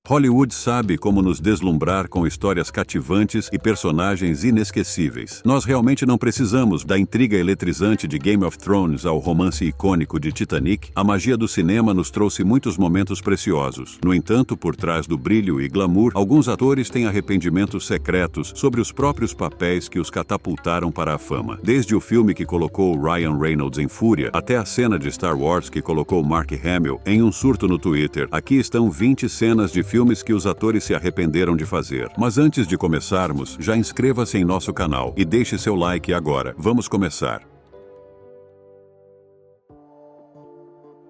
Hollywood sabe como nos deslumbrar com histórias cativantes e personagens inesquecíveis. Nós realmente não precisamos da intriga eletrizante de Game of Thrones ao romance icônico de Titanic. A magia do cinema nos trouxe muitos momentos preciosos. No entanto, por trás do brilho e glamour, alguns atores têm arrependimentos secretos sobre os próprios papéis que os catapultaram para a fama. Desde o filme que colocou Ryan Reynolds em fúria, até a cena de Star Wars que colocou Mark Hamill em um surto no Twitter, aqui estão 20 cenas de filmes que os atores se arrependeram de fazer. Mas antes de começarmos, já inscreva-se em nosso canal e deixe seu like agora. Vamos começar.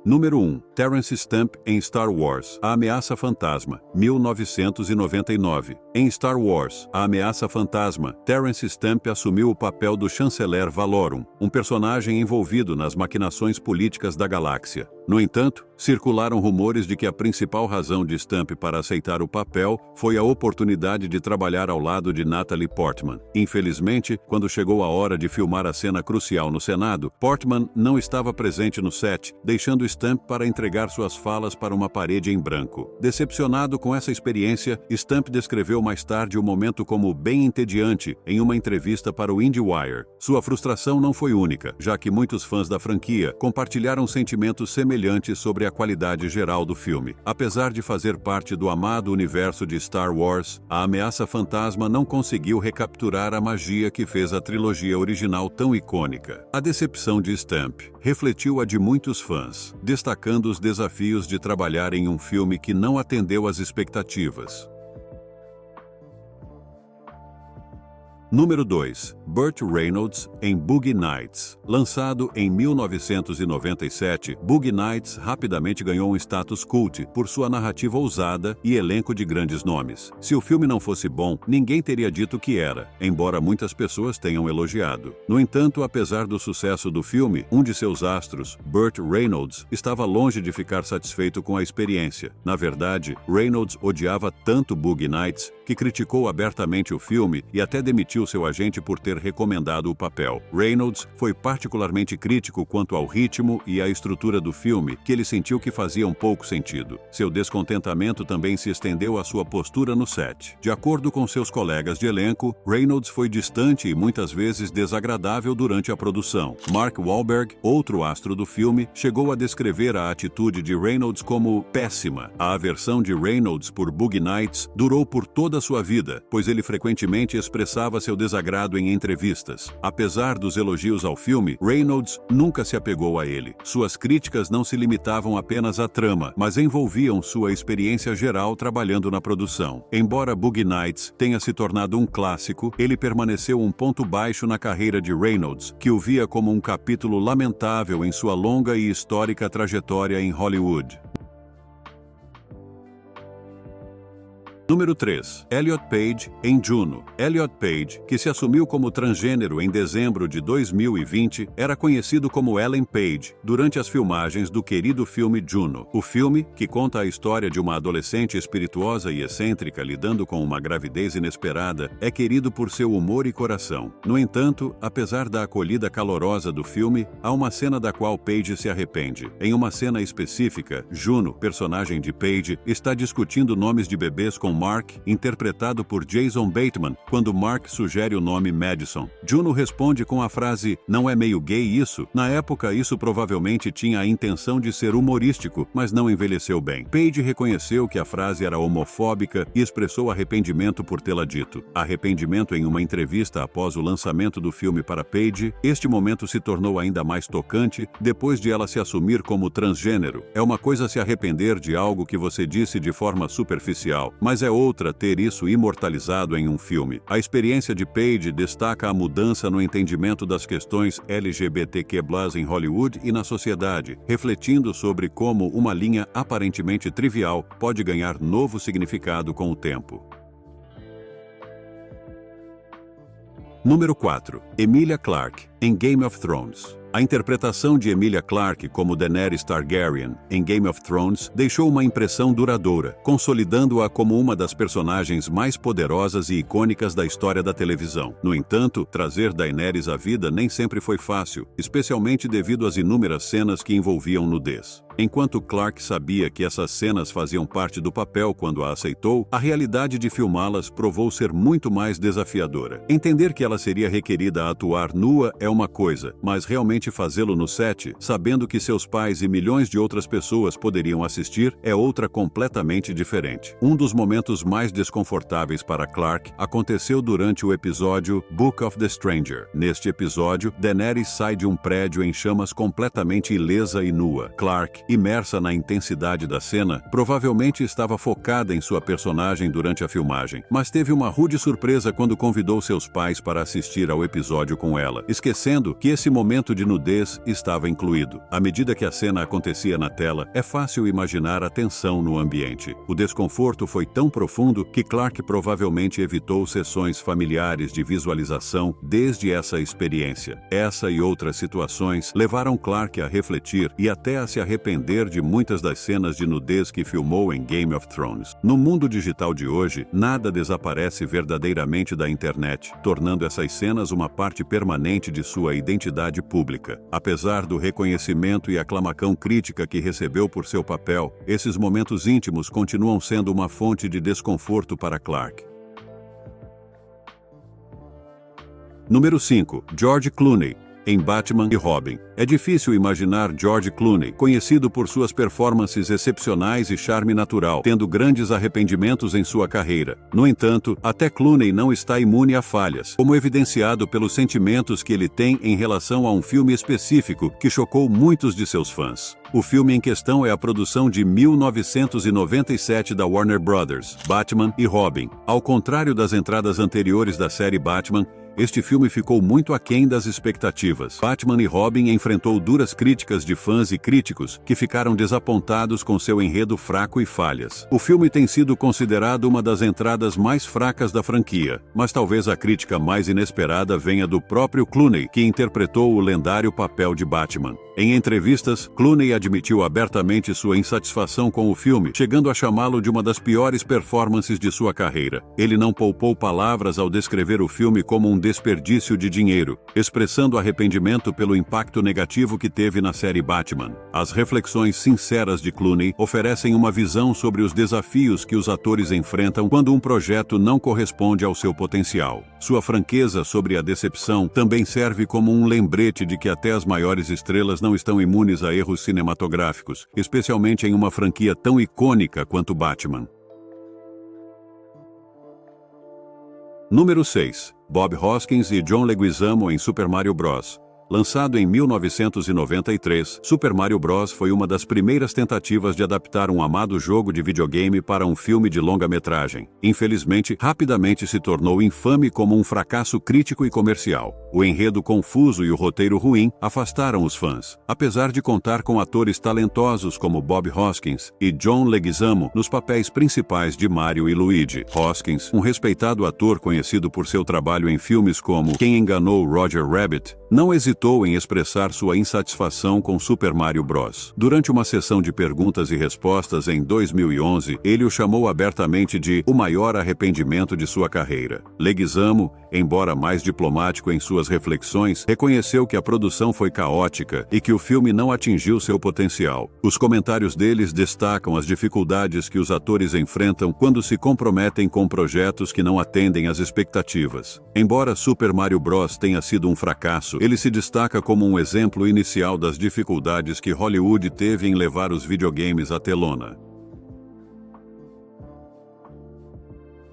Número 1. Terence Stamp em Star Wars, A Ameaça Fantasma, 1999. Em Star Wars, A Ameaça Fantasma, Terence Stamp assumiu o papel do chanceler Valorum, um personagem envolvido nas maquinações políticas da galáxia. No entanto, circularam rumores de que a principal razão de Stamp para aceitar o papel foi a oportunidade de trabalhar ao lado de Natalie Portman. Infelizmente, quando chegou a hora de filmar a cena crucial no Senado, Portman não estava presente no set, deixando Stamp para entregar suas falas para uma parede em branco. Decepcionado com essa experiência, Stamp descreveu mais tarde o momento como bem entediante em uma entrevista para o IndieWire. Sua frustração não foi única, já que muitos fãs da franquia compartilharam sentimentos semelhantes sobre a qualidade geral do filme. Apesar de fazer parte do amado universo de Star Wars, A Ameaça Fantasma não conseguiu recapturar a magia que fez a trilogia original tão icônica. A decepção de Stamp refletiu a de muitos fãs, destacando os desafios de trabalhar em um filme que não atendeu às expectativas. Número 2. Burt Reynolds em Boogie Nights. Lançado em 1997, Boogie Nights rapidamente ganhou um status cult por sua narrativa ousada e elenco de grandes nomes. Se o filme não fosse bom, ninguém teria dito que era, embora muitas pessoas tenham elogiado. No entanto, apesar do sucesso do filme, um de seus astros, Burt Reynolds, estava longe de ficar satisfeito com a experiência. Na verdade, Reynolds odiava tanto Boogie Nights que criticou abertamente o filme e até demitiu seu agente por ter recomendado o papel. Reynolds foi particularmente crítico quanto ao ritmo e à estrutura do filme, que ele sentiu que faziam pouco sentido. Seu descontentamento também se estendeu à sua postura no set. De acordo com seus colegas de elenco, Reynolds foi distante e muitas vezes desagradável durante a produção. Mark Wahlberg, outro astro do filme, chegou a descrever a atitude de Reynolds como péssima. A aversão de Reynolds por Boogie Nights durou por toda a sua vida, pois ele frequentemente expressava seu desagrado em entrevistas. Apesar dos elogios ao filme, Reynolds nunca se apegou a ele. Suas críticas não se limitavam apenas à trama, mas envolviam sua experiência geral trabalhando na produção. Embora Boogie Nights tenha se tornado um clássico, ele permaneceu um ponto baixo na carreira de Reynolds, que o via como um capítulo lamentável em sua longa e histórica trajetória em Hollywood. Número 3. Elliot Page em Juno. Elliot Page, que se assumiu como transgênero em dezembro de 2020, era conhecido como Ellen Page durante as filmagens do querido filme Juno. O filme, que conta a história de uma adolescente espirituosa e excêntrica lidando com uma gravidez inesperada, é querido por seu humor e coração. No entanto, apesar da acolhida calorosa do filme, há uma cena da qual Page se arrepende. Em uma cena específica, Juno, personagem de Page, está discutindo nomes de bebês com Mark, interpretado por Jason Bateman, quando Mark sugere o nome Madison. Juno responde com a frase, "Não é meio gay isso?" Na época, isso provavelmente tinha a intenção de ser humorístico, mas não envelheceu bem. Page reconheceu que a frase era homofóbica e expressou arrependimento por tê-la dito. Arrependimento em uma entrevista após o lançamento do filme para Page, este momento se tornou ainda mais tocante depois de ela se assumir como transgênero. É uma coisa se arrepender de algo que você disse de forma superficial, mas é outra ter isso imortalizado em um filme. A experiência de Page destaca a mudança no entendimento das questões LGBTQ+ em Hollywood e na sociedade, refletindo sobre como uma linha aparentemente trivial pode ganhar novo significado com o tempo. Número 4. Emilia Clarke, em Game of Thrones. A interpretação de Emilia Clarke como Daenerys Targaryen em Game of Thrones deixou uma impressão duradoura, consolidando-a como uma das personagens mais poderosas e icônicas da história da televisão. No entanto, trazer Daenerys à vida nem sempre foi fácil, especialmente devido às inúmeras cenas que envolviam nudez. Enquanto Clark sabia que essas cenas faziam parte do papel quando a aceitou, a realidade de filmá-las provou ser muito mais desafiadora. Entender que ela seria requerida a atuar nua é uma coisa, mas realmente fazê-lo no set, sabendo que seus pais e milhões de outras pessoas poderiam assistir, é outra completamente diferente. Um dos momentos mais desconfortáveis para Clark aconteceu durante o episódio Book of the Stranger. Neste episódio, Daenerys sai de um prédio em chamas completamente ilesa e nua. Clark, imersa na intensidade da cena, provavelmente estava focada em sua personagem durante a filmagem, mas teve uma rude surpresa quando convidou seus pais para assistir ao episódio com ela, esquecendo que esse momento de nudez estava incluído. À medida que a cena acontecia na tela, é fácil imaginar a tensão no ambiente. O desconforto foi tão profundo que Clark provavelmente evitou sessões familiares de visualização desde essa experiência. Essa e outras situações levaram Clark a refletir e até a se arrepender de muitas das cenas de nudez que filmou em Game of Thrones. No mundo digital de hoje, nada desaparece verdadeiramente da internet, tornando essas cenas uma parte permanente de sua identidade pública. Apesar do reconhecimento e aclamação crítica que recebeu por seu papel, esses momentos íntimos continuam sendo uma fonte de desconforto para Clark. Número 5. George Clooney, em Batman e Robin. É difícil imaginar George Clooney, conhecido por suas performances excepcionais e charme natural, tendo grandes arrependimentos em sua carreira. No entanto, até Clooney não está imune a falhas, como evidenciado pelos sentimentos que ele tem em relação a um filme específico que chocou muitos de seus fãs. O filme em questão é a produção de 1997 da Warner Brothers, Batman e Robin. Ao contrário das entradas anteriores da série Batman, este filme ficou muito aquém das expectativas. Batman e Robin enfrentou duras críticas de fãs e críticos que ficaram desapontados com seu enredo fraco e falhas. O filme tem sido considerado uma das entradas mais fracas da franquia, mas talvez a crítica mais inesperada venha do próprio Clooney, que interpretou o lendário papel de Batman. Em entrevistas, Clooney admitiu abertamente sua insatisfação com o filme, chegando a chamá-lo de uma das piores performances de sua carreira. Ele não poupou palavras ao descrever o filme como um desperdício de dinheiro, expressando arrependimento pelo impacto negativo que teve na série Batman. As reflexões sinceras de Clooney oferecem uma visão sobre os desafios que os atores enfrentam quando um projeto não corresponde ao seu potencial. Sua franqueza sobre a decepção também serve como um lembrete de que até as maiores estrelas não estão imunes a erros cinematográficos, especialmente em uma franquia tão icônica quanto Batman. Número 6. Bob Hoskins e John Leguizamo em Super Mario Bros. Lançado em 1993, Super Mario Bros. Foi uma das primeiras tentativas de adaptar um amado jogo de videogame para um filme de longa-metragem. Infelizmente, rapidamente se tornou infame como um fracasso crítico e comercial. O enredo confuso e o roteiro ruim afastaram os fãs. Apesar de contar com atores talentosos como Bob Hoskins e John Leguizamo nos papéis principais de Mario e Luigi. Hoskins, um respeitado ator conhecido por seu trabalho em filmes como Quem Enganou Roger Rabbit, não hesitou em expressar sua insatisfação com Super Mario Bros. Durante uma sessão de perguntas e respostas em 2011, ele o chamou abertamente de o maior arrependimento de sua carreira. Leguizamo, embora mais diplomático em suas reflexões, reconheceu que a produção foi caótica e que o filme não atingiu seu potencial. Os comentários deles destacam as dificuldades que os atores enfrentam quando se comprometem com projetos que não atendem às expectativas. Embora Super Mario Bros. Tenha sido um fracasso, ele se destaca como um exemplo inicial das dificuldades que Hollywood teve em levar os videogames à telona.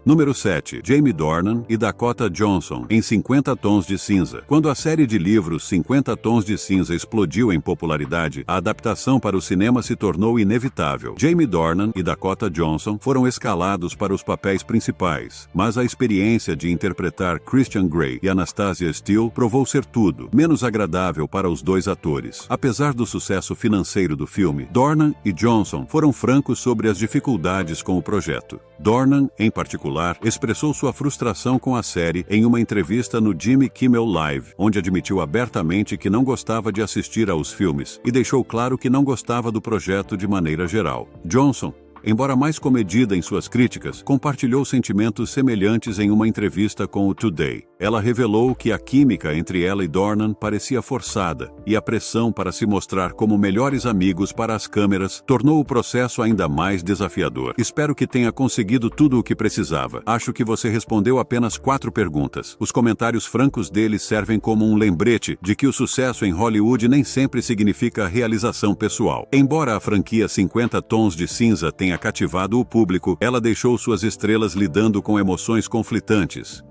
Número 7. Jamie Dornan e Dakota Johnson, em 50 Tons de Cinza. Quando a série de livros 50 Tons de Cinza explodiu em popularidade, a adaptação para o cinema se tornou inevitável. Jamie Dornan e Dakota Johnson foram escalados para os papéis principais, mas a experiência de interpretar Christian Grey e Anastasia Steele provou ser tudo menos agradável para os dois atores. Apesar do sucesso financeiro do filme, Dornan e Johnson foram francos sobre as dificuldades com o projeto. Dornan, em particular, expressou sua frustração com a série em uma entrevista no Jimmy Kimmel Live, onde admitiu abertamente que não gostava de assistir aos filmes e deixou claro que não gostava do projeto de maneira geral. Johnson, Embora mais comedida em suas críticas, compartilhou sentimentos semelhantes em uma entrevista com o Today. Ela revelou que a química entre ela e Dornan parecia forçada, e a pressão para se mostrar como melhores amigos para as câmeras tornou o processo ainda mais desafiador. Espero que tenha conseguido tudo o que precisava. Acho que você respondeu apenas 4 perguntas. Os comentários francos dele servem como um lembrete de que o sucesso em Hollywood nem sempre significa realização pessoal. Embora a franquia 50 Tons de Cinza tenha cativado o público, ela deixou suas estrelas lidando com emoções conflitantes.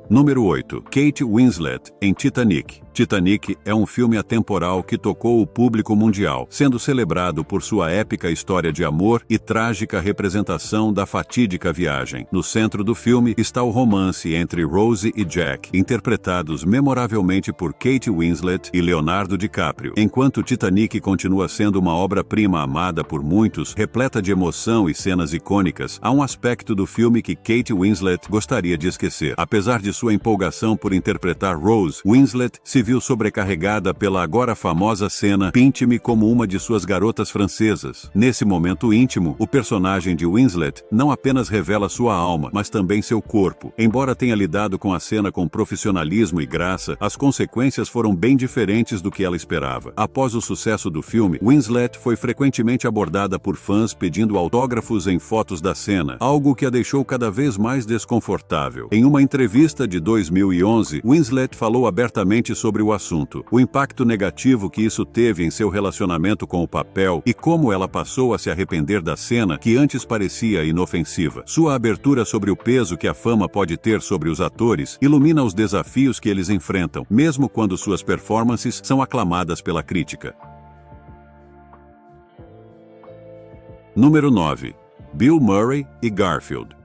Número 8. Kate Winslet, em Titanic. Titanic é um filme atemporal que tocou o público mundial, sendo celebrado por sua épica história de amor e trágica representação da fatídica viagem. No centro do filme está o romance entre Rose e Jack, interpretados memoravelmente por Kate Winslet e Leonardo DiCaprio. Enquanto Titanic continua sendo uma obra-prima amada por muitos, repleta de emoção e cenas icônicas, há um aspecto do filme que Kate Winslet gostaria de esquecer. Apesar de sua empolgação por interpretar Rose, Winslet se viu sobrecarregada pela agora famosa cena Pinte-me como uma de suas garotas francesas. Nesse momento íntimo, o personagem de Winslet não apenas revela sua alma, mas também seu corpo. Embora tenha lidado com a cena com profissionalismo e graça, as consequências foram bem diferentes do que ela esperava. Após o sucesso do filme, Winslet foi frequentemente abordada por fãs pedindo autógrafos em fotos da cena, algo que a deixou cada vez mais desconfortável. Em uma entrevista de 2011, Winslet falou abertamente sobre o assunto, o impacto negativo que isso teve em seu relacionamento com o papel e como ela passou a se arrepender da cena que antes parecia inofensiva. Sua abertura sobre o peso que a fama pode ter sobre os atores ilumina os desafios que eles enfrentam, mesmo quando suas performances são aclamadas pela crítica. Número 9. Bill Murray e Garfield.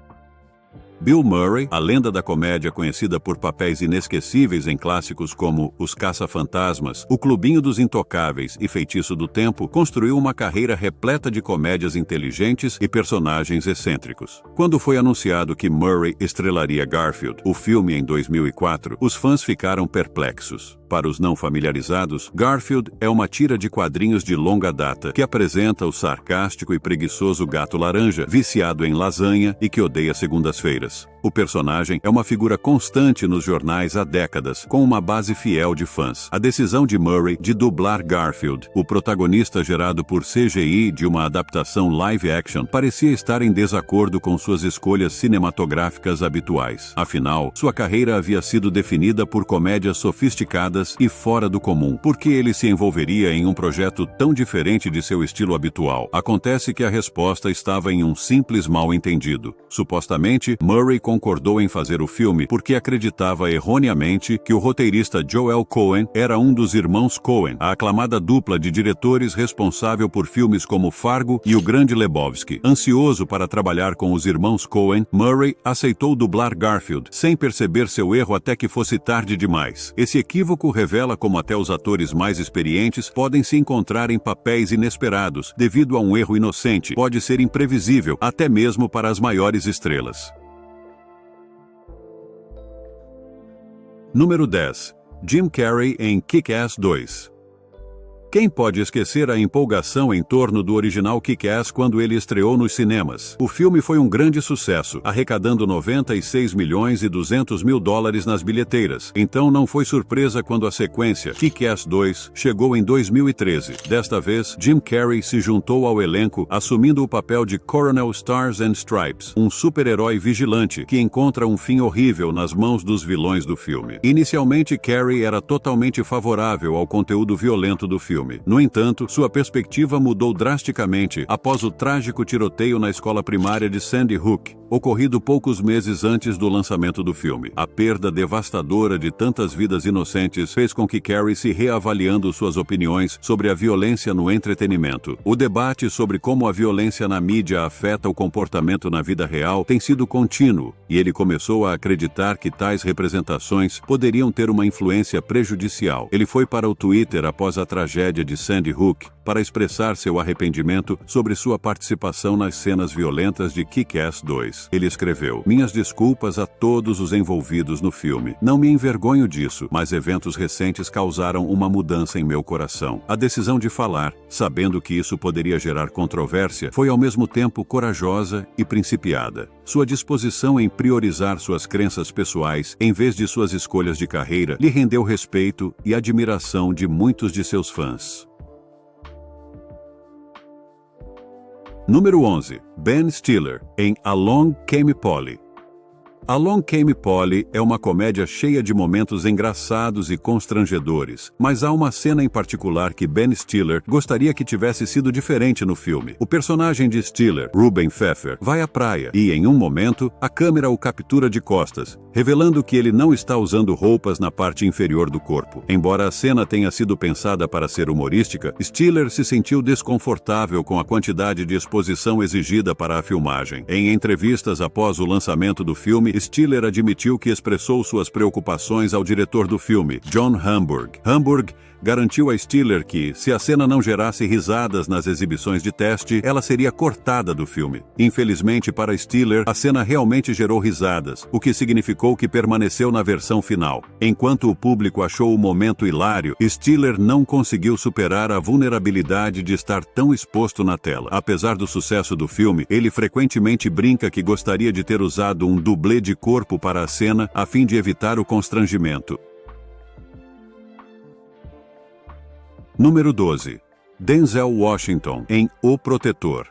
Bill Murray, a lenda da comédia conhecida por papéis inesquecíveis em clássicos como Os Caça-Fantasmas, O Clubinho dos Intocáveis e Feitiço do Tempo, construiu uma carreira repleta de comédias inteligentes e personagens excêntricos. Quando foi anunciado que Murray estrelaria Garfield, o filme em 2004, os fãs ficaram perplexos. Para os não familiarizados, Garfield é uma tira de quadrinhos de longa data que apresenta o sarcástico e preguiçoso gato laranja, viciado em lasanha e que odeia segundas-feiras. O personagem é uma figura constante nos jornais há décadas, com uma base fiel de fãs. A decisão de Murray de dublar Garfield, o protagonista gerado por CGI de uma adaptação live-action, parecia estar em desacordo com suas escolhas cinematográficas habituais. Afinal, sua carreira havia sido definida por comédias sofisticadas e fora do comum. Por que ele se envolveria em um projeto tão diferente de seu estilo habitual? Acontece que a resposta estava em um simples mal-entendido. Supostamente, Murray concordou em fazer o filme porque acreditava erroneamente que o roteirista Joel Coen era um dos irmãos Coen, a aclamada dupla de diretores responsável por filmes como Fargo e O Grande Lebowski. Ansioso para trabalhar com os irmãos Coen, Murray aceitou dublar Garfield, sem perceber seu erro até que fosse tarde demais. Esse equívoco revela como até os atores mais experientes podem se encontrar em papéis inesperados, devido a um erro inocente. Pode ser imprevisível, até mesmo para as maiores estrelas. Número 10. Jim Carrey em Kick-Ass 2. Quem pode esquecer a empolgação em torno do original Kick-Ass quando ele estreou nos cinemas? O filme foi um grande sucesso, arrecadando 96 milhões e 200 mil dólares nas bilheteiras. Então não foi surpresa quando a sequência, Kick-Ass 2, chegou em 2013. Desta vez, Jim Carrey se juntou ao elenco, assumindo o papel de Coronel Stars and Stripes, um super-herói vigilante que encontra um fim horrível nas mãos dos vilões do filme. Inicialmente, Carrey era totalmente favorável ao conteúdo violento do filme. No entanto, sua perspectiva mudou drasticamente após o trágico tiroteio na escola primária de Sandy Hook, ocorrido poucos meses antes do lançamento do filme. A perda devastadora de tantas vidas inocentes fez com que Carrey se reavaliando suas opiniões sobre a violência no entretenimento. O debate sobre como a violência na mídia afeta o comportamento na vida real tem sido contínuo, e ele começou a acreditar que tais representações poderiam ter uma influência prejudicial. Ele foi para o Twitter após a tragédia de Sandy Hook para expressar seu arrependimento sobre sua participação nas cenas violentas de Kick-Ass 2. Ele escreveu: "Minhas desculpas a todos os envolvidos no filme. Não me envergonho disso, mas eventos recentes causaram uma mudança em meu coração. A decisão de falar, sabendo que isso poderia gerar controvérsia, foi ao mesmo tempo corajosa e principiada. Sua disposição em priorizar suas crenças pessoais em vez de suas escolhas de carreira lhe rendeu respeito e admiração de muitos de seus fãs." Número 11. Ben Stiller, em Along Came Polly. Along Came Polly é uma comédia cheia de momentos engraçados e constrangedores, mas há uma cena em particular que Ben Stiller gostaria que tivesse sido diferente no filme. O personagem de Stiller, Ruben Pfeffer, vai à praia e, em um momento, a câmera o captura de costas, revelando que ele não está usando roupas na parte inferior do corpo. Embora a cena tenha sido pensada para ser humorística, Stiller se sentiu desconfortável com a quantidade de exposição exigida para a filmagem. Em entrevistas após o lançamento do filme, Stiller admitiu que expressou suas preocupações ao diretor do filme, John Hamburg. Hamburg garantiu a Stiller que, se a cena não gerasse risadas nas exibições de teste, ela seria cortada do filme. Infelizmente para Stiller, a cena realmente gerou risadas, o que significou que permaneceu na versão final. Enquanto o público achou o momento hilário, Stiller não conseguiu superar a vulnerabilidade de estar tão exposto na tela. Apesar do sucesso do filme, ele frequentemente brinca que gostaria de ter usado um dublê de corpo para a cena a fim de evitar o constrangimento. Número 12. Denzel Washington, em O Protetor.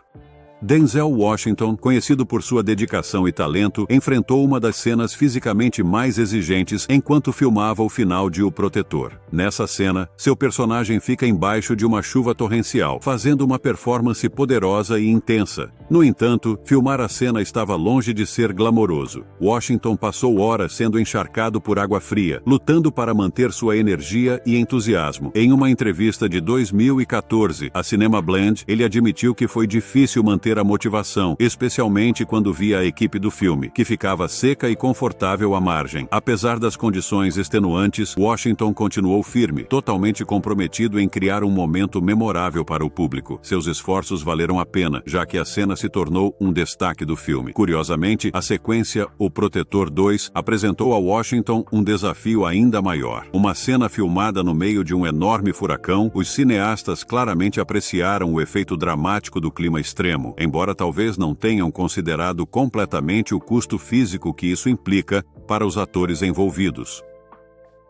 Denzel Washington, conhecido por sua dedicação e talento, enfrentou uma das cenas fisicamente mais exigentes enquanto filmava o final de O Protetor. Nessa cena, seu personagem fica embaixo de uma chuva torrencial, fazendo uma performance poderosa e intensa. No entanto, filmar a cena estava longe de ser glamouroso. Washington passou horas sendo encharcado por água fria, lutando para manter sua energia e entusiasmo. Em uma entrevista de 2014, a Cinema Blend, ele admitiu que foi difícil manter a motivação, especialmente quando via a equipe do filme, que ficava seca e confortável à margem. Apesar das condições extenuantes, Washington continuou firme, totalmente comprometido em criar um momento memorável para o público. Seus esforços valeram a pena, já que a cena se tornou um destaque do filme. Curiosamente, a sequência O Protetor 2 apresentou a Washington um desafio ainda maior. Uma cena filmada no meio de um enorme furacão, os cineastas claramente apreciaram o efeito dramático do clima extremo, embora talvez não tenham considerado completamente o custo físico que isso implica para os atores envolvidos.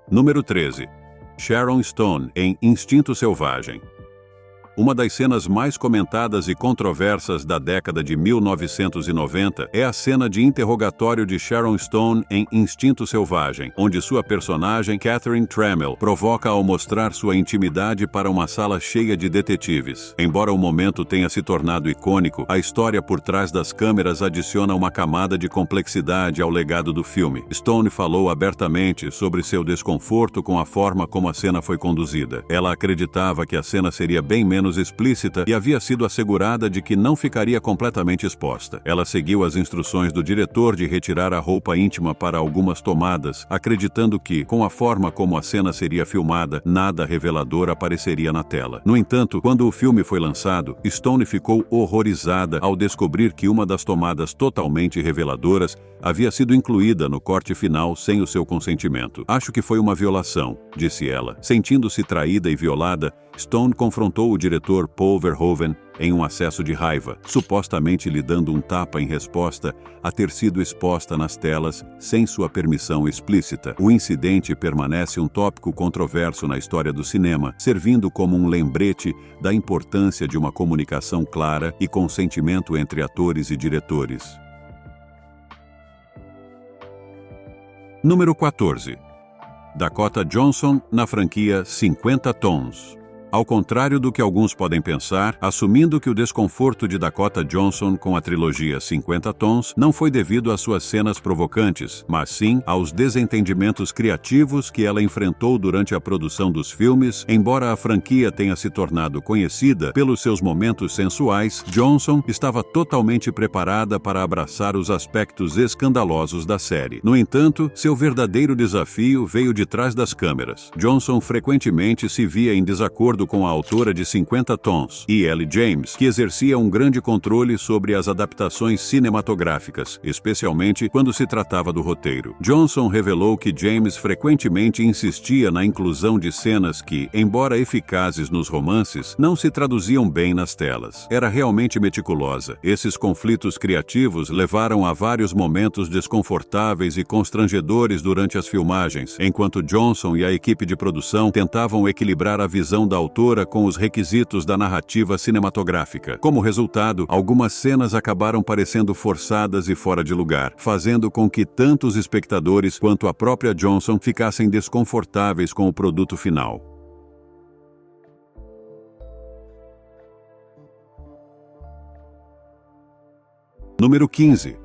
Número 13. Sharon Stone, em Instinto Selvagem. Uma das cenas mais comentadas e controversas da década de 1990 é a cena de interrogatório de Sharon Stone em Instinto Selvagem, onde sua personagem, Catherine Tramiel, provoca ao mostrar sua intimidade para uma sala cheia de detetives. Embora o momento tenha se tornado icônico, a história por trás das câmeras adiciona uma camada de complexidade ao legado do filme. Stone falou abertamente sobre seu desconforto com a forma como a cena foi conduzida. Ela acreditava que a cena seria bem menos explícita e havia sido assegurada de que não ficaria completamente exposta. Ela seguiu as instruções do diretor de retirar a roupa íntima para algumas tomadas, acreditando que, com a forma como a cena seria filmada, nada revelador apareceria na tela. No entanto, quando o filme foi lançado, Stone ficou horrorizada ao descobrir que uma das tomadas totalmente reveladoras havia sido incluída no corte final sem o seu consentimento. "Acho que foi uma violação", disse ela. Sentindo-se traída e violada, Stone confrontou o diretor Paul Verhoeven em um acesso de raiva, supostamente lhe dando um tapa em resposta a ter sido exposta nas telas sem sua permissão explícita. O incidente permanece um tópico controverso na história do cinema, servindo como um lembrete da importância de uma comunicação clara e consentimento entre atores e diretores. Número 14. Dakota Johnson na franquia 50 Tons. Ao contrário do que alguns podem pensar, assumindo que o desconforto de Dakota Johnson com a trilogia 50 Tons não foi devido às suas cenas provocantes, mas sim aos desentendimentos criativos que ela enfrentou durante a produção dos filmes. Embora a franquia tenha se tornado conhecida pelos seus momentos sensuais, Johnson estava totalmente preparada para abraçar os aspectos escandalosos da série. No entanto, seu verdadeiro desafio veio de trás das câmeras. Johnson frequentemente se via em desacordo acordo com a autora de 50 Tons, E.L. James, que exercia um grande controle sobre as adaptações cinematográficas, especialmente quando se tratava do roteiro. Johnson revelou que James frequentemente insistia na inclusão de cenas que, embora eficazes nos romances, não se traduziam bem nas telas. Era realmente meticulosa. Esses conflitos criativos levaram a vários momentos desconfortáveis e constrangedores durante as filmagens, enquanto Johnson e a equipe de produção tentavam equilibrar a visão da autora com os requisitos da narrativa cinematográfica. Como resultado, algumas cenas acabaram parecendo forçadas e fora de lugar, fazendo com que tanto os espectadores quanto a própria Johnson ficassem desconfortáveis com o produto final. Número 15.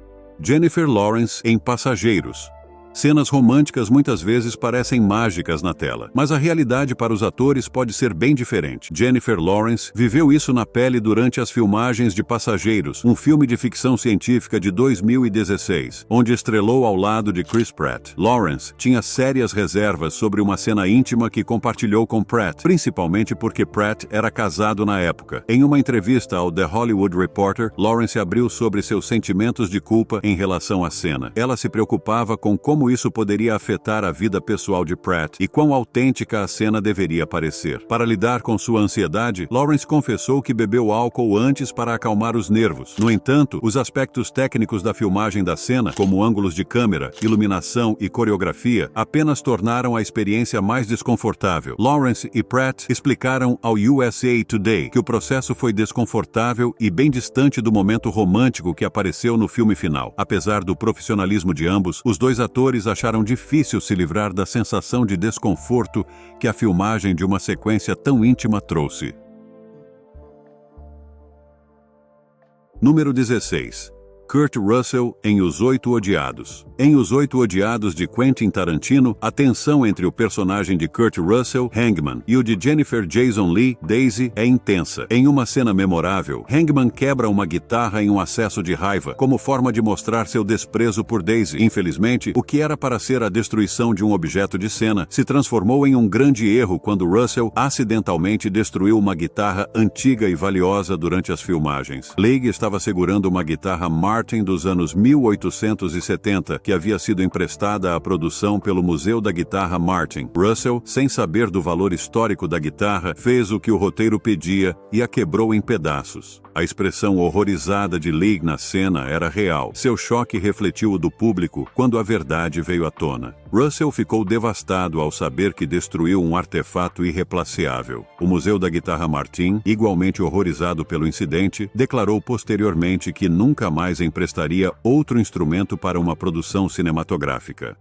Jennifer Lawrence em Passageiros. Cenas românticas muitas vezes parecem mágicas na tela, mas a realidade para os atores pode ser bem diferente. Jennifer Lawrence viveu isso na pele durante as filmagens de Passageiros, um filme de ficção científica de 2016, onde estrelou ao lado de Chris Pratt. Lawrence tinha sérias reservas sobre uma cena íntima que compartilhou com Pratt, principalmente porque Pratt era casado na época. Em uma entrevista ao The Hollywood Reporter, Lawrence abriu sobre seus sentimentos de culpa em relação à cena. Ela se preocupava com como isso poderia afetar a vida pessoal de Pratt e quão autêntica a cena deveria parecer. Para lidar com sua ansiedade, Lawrence confessou que bebeu álcool antes para acalmar os nervos. No entanto, os aspectos técnicos da filmagem da cena, como ângulos de câmera, iluminação e coreografia, apenas tornaram a experiência mais desconfortável. Lawrence e Pratt explicaram ao USA Today que o processo foi desconfortável e bem distante do momento romântico que apareceu no filme final. Apesar do profissionalismo de ambos, os dois atores acharam difícil se livrar da sensação de desconforto que a filmagem de uma sequência tão íntima trouxe. Número 16. Kurt Russell em Os Oito Odiados. Em Os Oito Odiados de Quentin Tarantino, a tensão entre o personagem de Kurt Russell, Hangman, e o de Jennifer Jason Leigh, Daisy, é intensa. Em uma cena memorável, Hangman quebra uma guitarra em um acesso de raiva, como forma de mostrar seu desprezo por Daisy. Infelizmente, o que era para ser a destruição de um objeto de cena se transformou em um grande erro quando Russell acidentalmente destruiu uma guitarra antiga e valiosa durante as filmagens. Leigh estava segurando uma guitarra Martin dos anos 1870, que havia sido emprestada à produção pelo Museu da Guitarra Martin. Russell, sem saber do valor histórico da guitarra, fez o que o roteiro pedia e a quebrou em pedaços. A expressão horrorizada de Leigh na cena era real. Seu choque refletiu o do público quando a verdade veio à tona. Russell ficou devastado ao saber que destruiu um artefato irreplaceável. O Museu da Guitarra Martin, igualmente horrorizado pelo incidente, declarou posteriormente que nunca mais emprestaria outro instrumento para uma produção cinematográfica.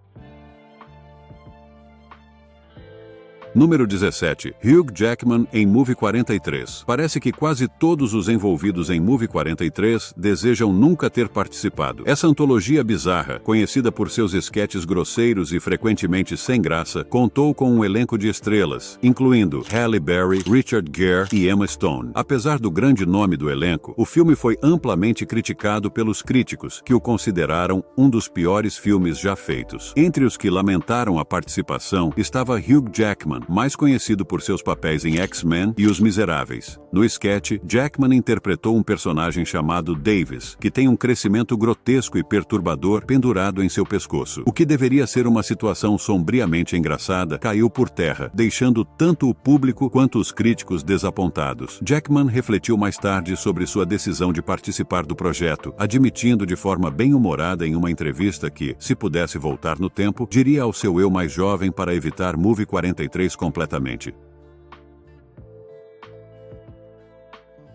Número 17. Hugh Jackman em Movie 43. Parece que quase todos os envolvidos em Movie 43 desejam nunca ter participado. Essa antologia bizarra, conhecida por seus esquetes grosseiros e frequentemente sem graça, contou com um elenco de estrelas, incluindo Halle Berry, Richard Gere e Emma Stone. Apesar do grande nome do elenco, o filme foi amplamente criticado pelos críticos, que o consideraram um dos piores filmes já feitos. Entre os que lamentaram a participação estava Hugh Jackman, mais conhecido por seus papéis em X-Men e Os Miseráveis. No esquete, Jackman interpretou um personagem chamado Davis, que tem um crescimento grotesco e perturbador pendurado em seu pescoço. O que deveria ser uma situação sombriamente engraçada caiu por terra, deixando tanto o público quanto os críticos desapontados. Jackman refletiu mais tarde sobre sua decisão de participar do projeto, admitindo de forma bem-humorada em uma entrevista que, se pudesse voltar no tempo, diria ao seu eu mais jovem para evitar Movie 43 completamente.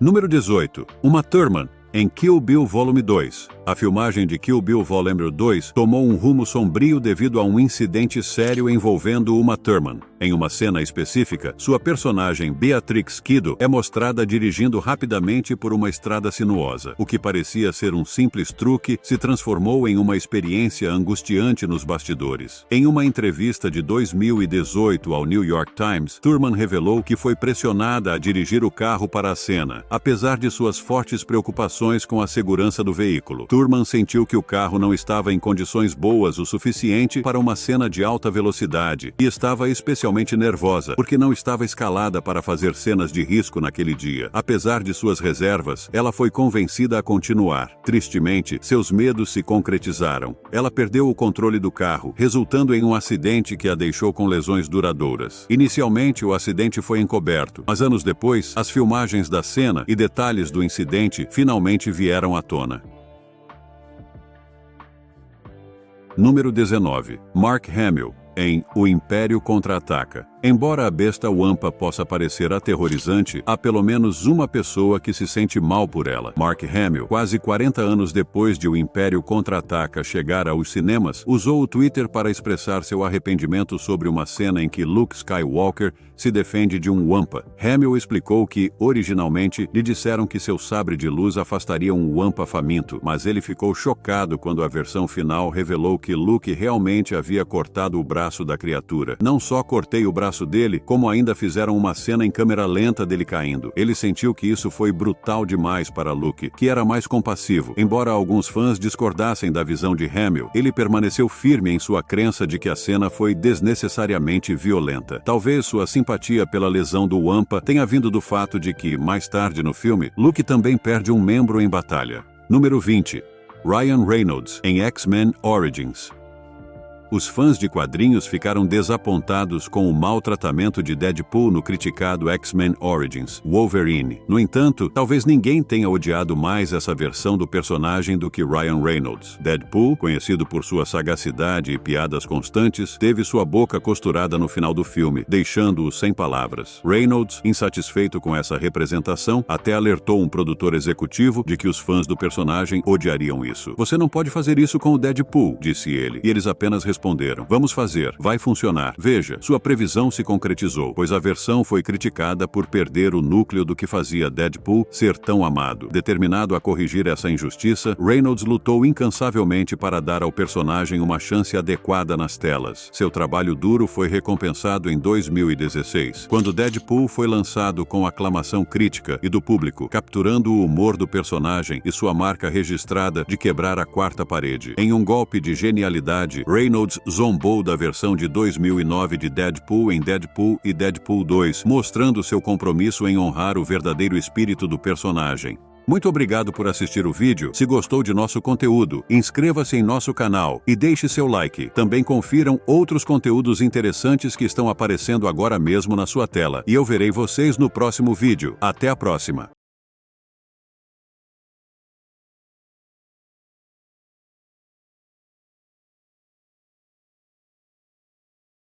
Número 18. Uma Thurman em Kill Bill Volume 2. A filmagem de Kill Bill Volume 2 tomou um rumo sombrio devido a um incidente sério envolvendo Uma Thurman. Em uma cena específica, sua personagem Beatrix Kiddo é mostrada dirigindo rapidamente por uma estrada sinuosa. O que parecia ser um simples truque se transformou em uma experiência angustiante nos bastidores. Em uma entrevista de 2018 ao New York Times, Thurman revelou que foi pressionada a dirigir o carro para a cena, apesar de suas fortes preocupações com a segurança do veículo. Thurman sentiu que o carro não estava em condições boas o suficiente para uma cena de alta velocidade e estava especialmente nervosa porque não estava escalada para fazer cenas de risco naquele dia. Apesar de suas reservas, ela foi convencida a continuar. Tristemente, seus medos se concretizaram. Ela perdeu o controle do carro, resultando em um acidente que a deixou com lesões duradouras. Inicialmente, o acidente foi encoberto, mas anos depois, as filmagens da cena e detalhes do incidente finalmente vieram à tona. Número 19. Mark Hamill, em O Império Contra-Ataca. Embora a besta Wampa possa parecer aterrorizante, há pelo menos uma pessoa que se sente mal por ela. Mark Hamill, quase 40 anos depois de O Império Contra-Ataca chegar aos cinemas, usou o Twitter para expressar seu arrependimento sobre uma cena em que Luke Skywalker se defende de um Wampa. Hamill explicou que, originalmente, lhe disseram que seu sabre de luz afastaria um Wampa faminto, mas ele ficou chocado quando a versão final revelou que Luke realmente havia cortado o braço da criatura. Não só cortei o braço dele, como ainda fizeram uma cena em câmera lenta dele caindo. Ele sentiu que isso foi brutal demais para Luke, que era mais compassivo. Embora alguns fãs discordassem da visão de Hamill, ele permaneceu firme em sua crença de que a cena foi desnecessariamente violenta. Talvez sua simpatia pela lesão do Wampa tenha vindo do fato de que, mais tarde no filme, Luke também perde um membro em batalha. Número 20. Ryan Reynolds, em X-Men Origins. Os fãs de quadrinhos ficaram desapontados com o mau tratamento de Deadpool no criticado X-Men Origins, Wolverine. No entanto, talvez ninguém tenha odiado mais essa versão do personagem do que Ryan Reynolds. Deadpool, conhecido por sua sagacidade e piadas constantes, teve sua boca costurada no final do filme, deixando-o sem palavras. Reynolds, insatisfeito com essa representação, até alertou um produtor executivo de que os fãs do personagem odiariam isso. "Você não pode fazer isso com o Deadpool", disse ele, e eles apenas responderam: "Vamos fazer, vai funcionar." Veja, sua previsão se concretizou, pois a versão foi criticada por perder o núcleo do que fazia Deadpool ser tão amado. Determinado a corrigir essa injustiça, Reynolds lutou incansavelmente para dar ao personagem uma chance adequada nas telas. Seu trabalho duro foi recompensado em 2016, quando Deadpool foi lançado com aclamação crítica e do público, capturando o humor do personagem e sua marca registrada de quebrar a quarta parede. Em um golpe de genialidade, Reynolds zombou da versão de 2009 de Deadpool em Deadpool e Deadpool 2, mostrando seu compromisso em honrar o verdadeiro espírito do personagem. Muito obrigado por assistir o vídeo. Se gostou de nosso conteúdo, inscreva-se em nosso canal e deixe seu like. Também confiram outros conteúdos interessantes que estão aparecendo agora mesmo na sua tela. E eu verei vocês no próximo vídeo. Até a próxima!